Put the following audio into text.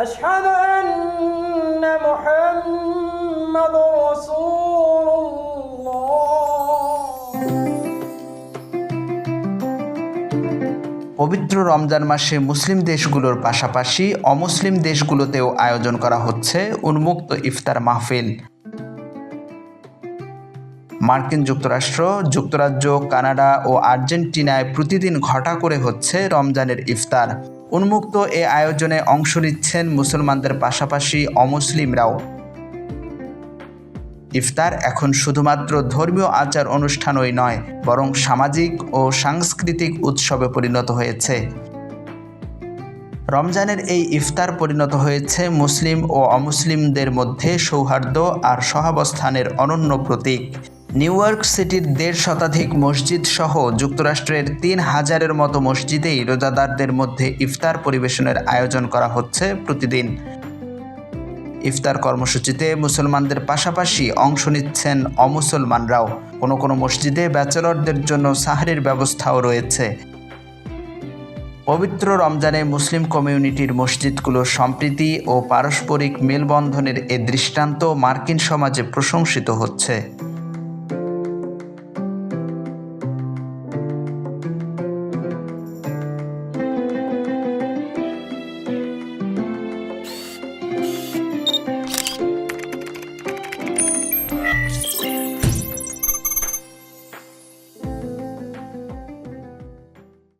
أشهد أن محمد رسول পবিত্র রমজান মাসে মুসলিম দেশগুলোর পাশাপাশি অমুসলিম দেশগুলোতেও আয়োজন করা হচ্ছে উন্মুক্ত ইফতার মাহফিল। মার্কিন যুক্তরাষ্ট্র, যুক্তরাজ্য, কানাডা ও আর্জেন্টিনায় প্রতিদিন ঘটা করে হচ্ছে রমজানের ইফতার। উন্মুক্ত এ আয়োজনে অংশ নিচ্ছেন মুসলমানদের পাশাপাশি অমুসলিমরাও। ইফতার এখন শুধুমাত্র ধর্মীয় আচার অনুষ্ঠানই নয়, বরং সামাজিক ও সাংস্কৃতিক উৎসবে পরিণত হয়েছে। রমজানের এই ইফতার পরিণত হয়েছে মুসলিম ও অমুসলিমদের মধ্যে সৌহার্দ্য আর সহাবস্থানের অনন্য প্রতীক। নিউ ইয়র্ক সিটির ১৫০ শতাধিক মসজিদ সহ যুক্তরাষ্ট্রের ৩,০০০-এর মতো মসজিদেই রোজাদারদের মধ্যে ইফতার পরিবেশনের আয়োজন করা হচ্ছে প্রতিদিন। ইফতার কর্মসূচিতে মুসলমানদের পাশাপাশি অংশ নিচ্ছেন অমুসলমানরাও। কোনো কোনো মসজিদে ব্যাচেলরদের জন্য সাহরির ব্যবস্থাও রয়েছে। পবিত্র রমজানে মুসলিম কমিউনিটির মসজিদগুলোর সম্প্রীতি ও পারস্পরিক মেলবন্ধনের এ দৃষ্টান্ত মার্কিন সমাজে প্রশংসিত হচ্ছে।